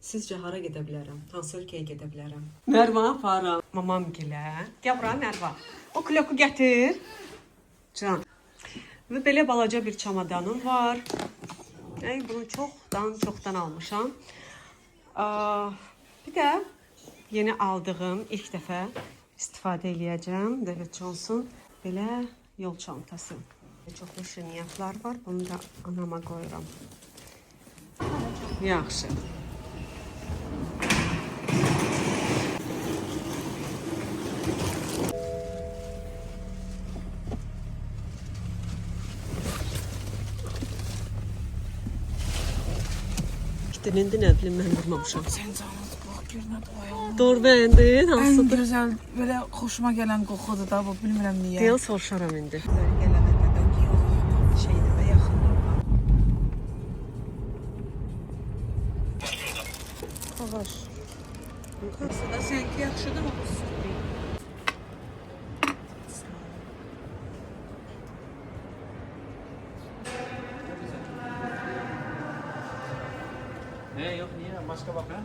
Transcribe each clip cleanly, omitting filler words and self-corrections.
Sizcə hara gedə bilərəm? Hansı ölkəyə gedə bilərəm? Mərva aparam. Mamam gilə. Gəl bura Mərva. O kloku gətir. Can. Və belə balaca bir çamadanım var. Bunu çoxdan almışam. Bir də yeni aldığım ilk dəfə istifadə eləyəcəm. David Johnson belə yol çantası. Çoxlu şirniyyatlar var. Bunu da anama qoyuram. Yaxşı. İndi nə bilim, mən vurmamışam. Sən canınız bax, görünə doyalım. Doğru bəyəndin, hansıdır? Ən gözəl, belə xoşuma gələn qoxudur da bu, bilmirəm niyə. Deyil, soruşaram indi. Gələnə qədər ki, yox, şeydə və yaxınlıqda. Ağaç. Aslında sənki yaxşıdır mı? Yok niye? Başka bak ha?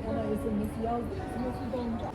Ona ezilmesi yazdı, ezilmesi donca.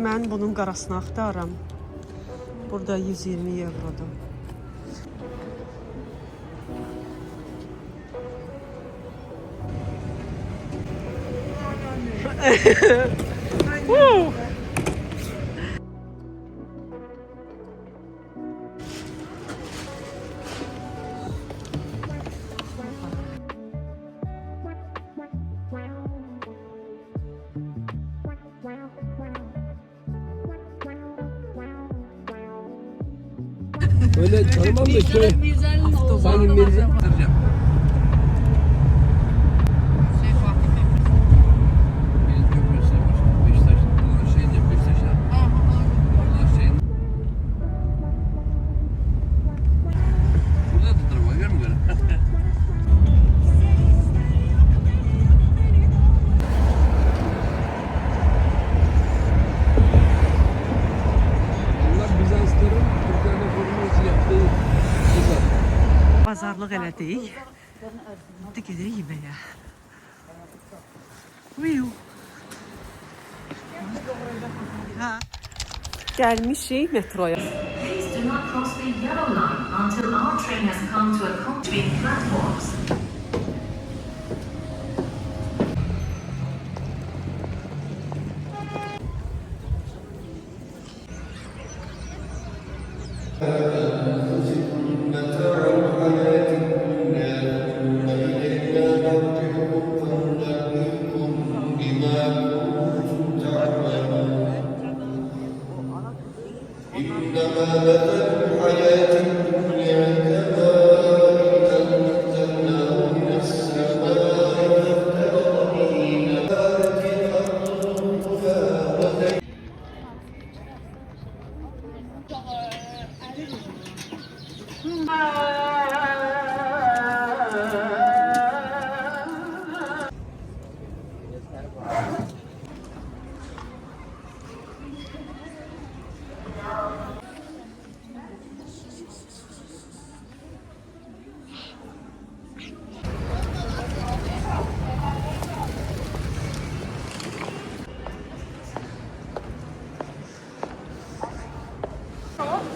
Mən bunun qarasını axtarıram. Burada 120 eurodur. Öyle tanımam da şöyle. Sanki Mirza. Bazarlıq elədik. İndi gedirik yeməyə. Gəlmişik metroya. Please do not cross the yellow line until our train has come to a between platforms.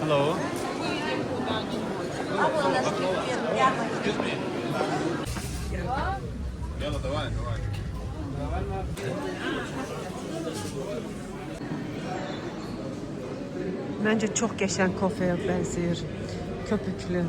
Hello. يلا давай. Məncə çox qəşəng kofeyə bənzəyir. Köpüklü.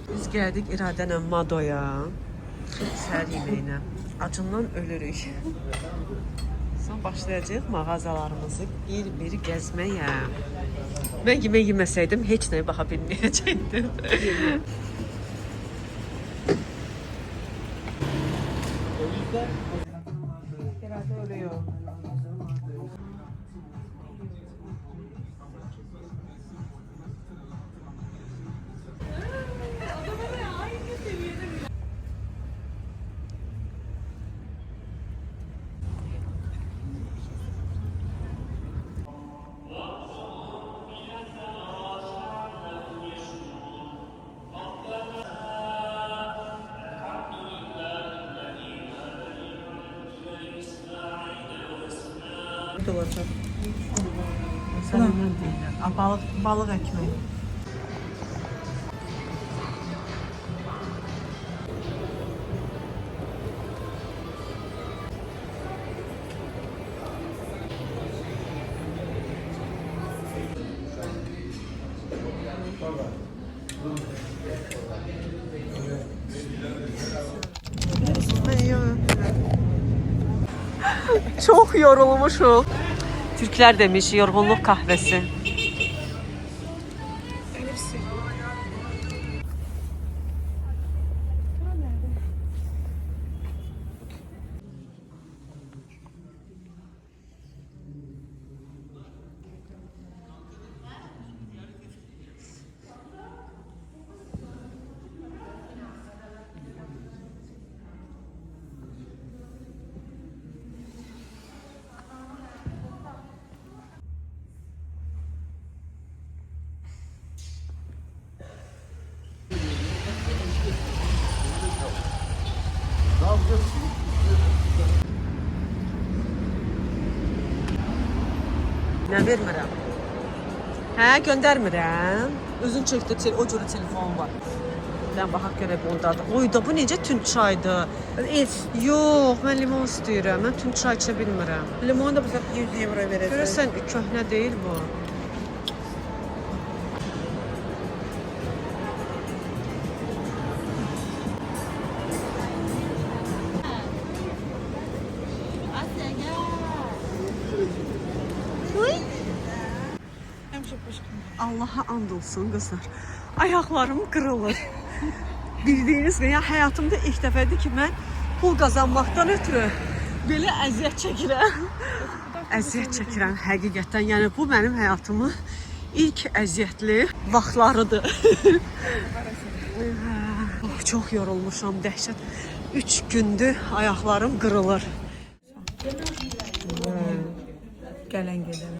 Biz gəldik İradənlə Madoya. Səhər yeməyinə. Acından ölürük. Sonra başlayacağıq mağazalarımızı bir gəzməyə. Mən yemək yeməsəydim heç nəyə baxa bilməyəcəkdim. İradə ölüyor. Olacaq. Sənə mən deyirəm. Balıq ekmeği. Çok yorulmuşum. Türkler demiş yorgunluk kahvesi. Nə vermirəm? Hə, göndərmirəm. Özün çəkdə o cürə telefon var. Mən baxaq görək bundadır. Oy da bu necə tünd çaydır. Yox, mən limon istəyirəm. Mən tünd çay içə bilmirəm. Limonu da bu sefer 100 euro verəcək. Görürsən köhnə deyil bu. Allaha and olsun qızlar. Ayaqlarım qırılır. Bildiyiniz gibi ya həyatımda ilk dəfədir ki mən pul qazanmaqdan ötürü belə əziyyət çəkirəm. Əziyyət çəkirəm həqiqətən. Yəni bu mənim həyatımın ilk əziyyətli vaxtlarıdır. Oh, çox yorulmuşam, dəhşət. 3 gündür ayaqlarım qırılır. Gələn gedən.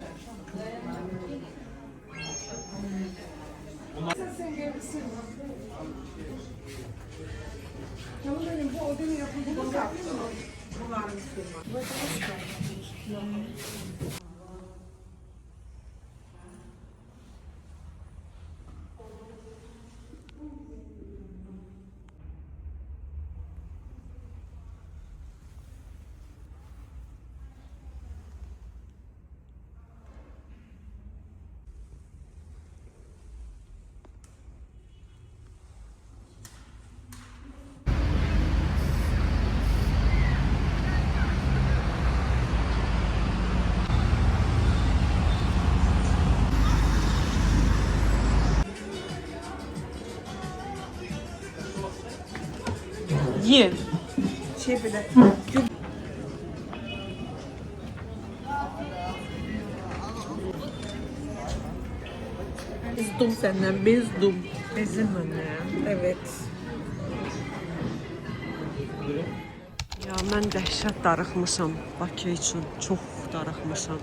Ye. Şey böyle. Bezdum senden, bezdum. Bezim mənə. Evet. Ya mən dəhşət darıxmışam Bakı üçün. Çox darıxmışam.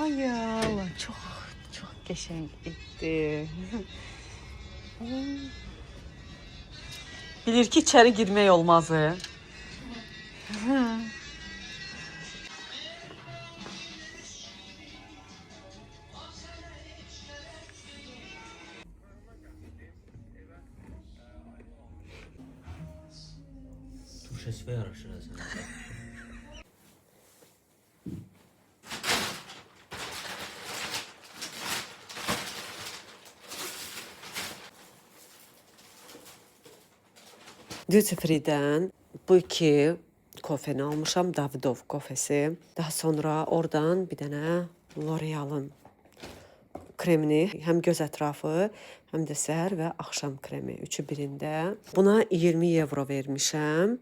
Ay Allah, çox qəşəng etdi. Bilir ki, içəri girmək olmaz. Turşesi yaraşır sana. Duty Free'dən bu iki kofeni almışam, Davidoff kofesi. Daha sonra oradan bir dənə L'Oreal'ın kremini, həm göz ətrafı, həm də səhər və axşam kremi, üçü birində. Buna 20 evro vermişəm.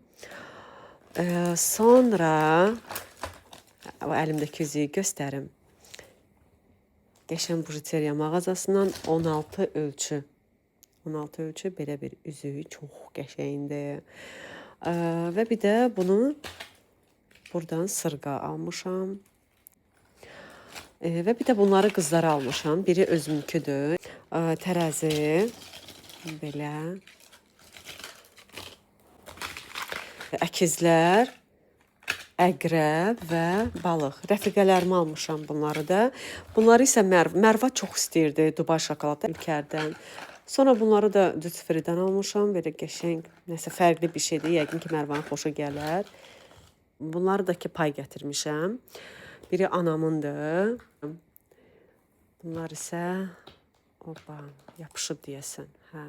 Sonra əlimdəki üzüyü göstərim. Qəşəng bujuteriya mağazasından 16 ölçü. 16 ölçü belə bir üzüyü çox qəşəngdir. Və bir də bunu buradan sırğa almışam. Və bir də bunları qızlara almışam. Biri özümküdür. Tərəzi belə. Əkizlər, əqrəb və balıq. Rəfiqələrimi almışam bunları da. Bunları isə Mərva çox istəyirdi, Dubai şokoladı ülkərdən. Sonra bunları da Duty Free'dən almışam. Belə qəşəng, nəsə fərqli bir şeydir. Yəqin ki, Mərvanın xoşa gələr. Bunları da ki, pay gətirmişəm. Biri anamındır. Bunlar isə yapışıb deyəsən. Hə.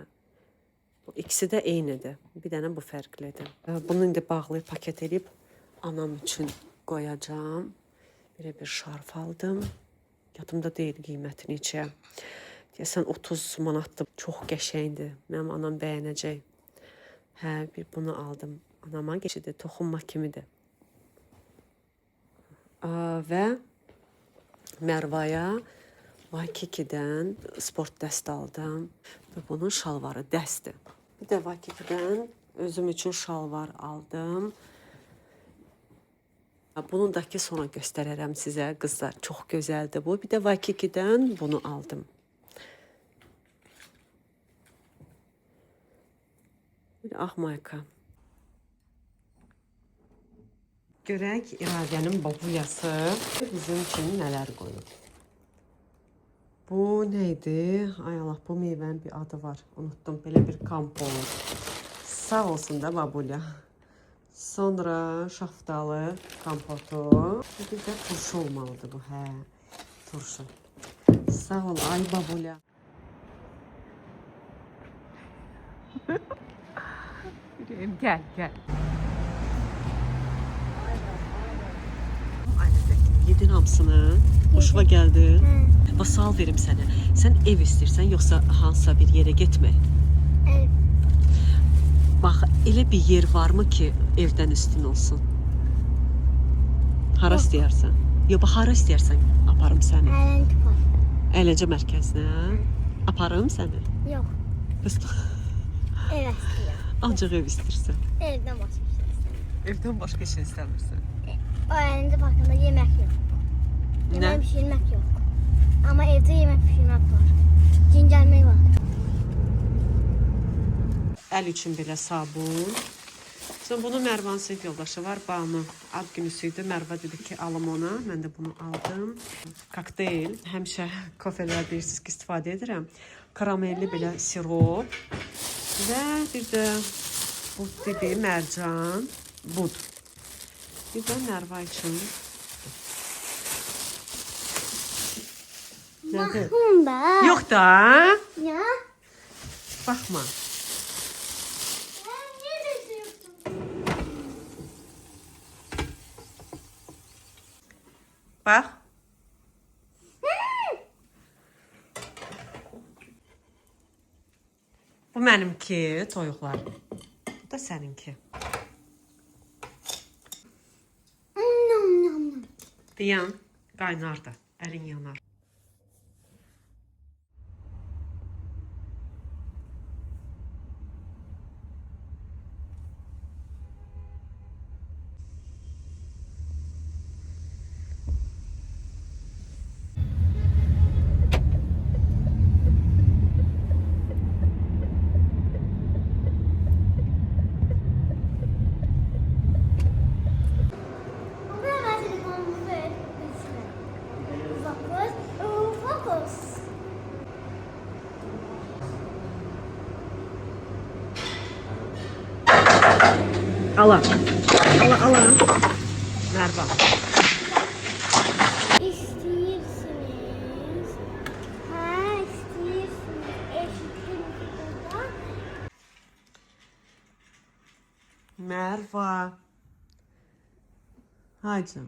Bu ikisi də eynidir. Bir dənə bu fərqlidir. Bunu indi bağlayıb paket edib anam üçün qoyacağam. Belə bir şarf aldım. Yadımda deyil qiyməti neçə. Deyəsən 30 manatdır. Çox qəşəngdir. Mənim anam bəyənəcək. Hə, bir bunu aldım. Anama geçidi, toxunma kimidir. Və Mərvaya Waikiki-dən sport dəst aldım. Və bunun şalvarı dəstdir. Bir də Waikiki-dən özüm üçün şalvar aldım. Bunu da ki sonra göstərərəm sizə. Qızlar, çox gözəldir bu. Bir də Waikiki-dən bunu aldım. Bir ağ mayka. Görək İradənin babulyası bizim üçün nələr qoyub. Bu neydi? Ay Allah, bu meyvənin bir adı var. Unuttum. Belə bir kampolu. Sağ olsun da babulya. Sonra şaftalı kompotu. Bir də turşu olmalıdır bu. Hə, turşu. Sağ ol ay babulya. Gel, gel. Yedin hamısını. Hoşuma gəldi. Sual verim sənə. Sən ev istəyirsən, yoxsa hansısa bir yerə getmək? Ev. Bax, elə bir yer varmı ki, evdən üstün olsun? Hara istəyərsən? Yox, hara istəyərsən aparım səni? Əyləncə park. Əyləncə mərkəzinə? Aparım səni? Yox, ev istəyirəm. Ancaq ev istəyirsən. Evdən başqa bir şey istəyirəm. Evdən başqa şey istəmirsən. O əyləncə parkında yemək yox. Yemək pişirmək yox. Amma evdə yemək pişirmək var. Cincəlmək var. Əl üçün belə sabun. Sonra bunu Mərvanın sinif yoldaşı var, Banu. Ad günüsü idi. Mərva dedi ki, alım ona. Mən də bunu aldım. Kokteyl. Həmişə kafelər deyirsiniz ki, istifadə edirəm. Karamelli belə sirop. Və bir də bud dibi, mərcan, bud. Bir də Mərva üçün. Nədir? Bunda. Yox da. Ya. Baxma. Bax. Bu mənimki, toyuqlar. Bu da səninki. Dayan, qaynar da, əlin yanar. Ala. Ala. Merva. İstiyorsunuz. Ha, istiyorsunuz. Eşittir burada. Merva. Hadi.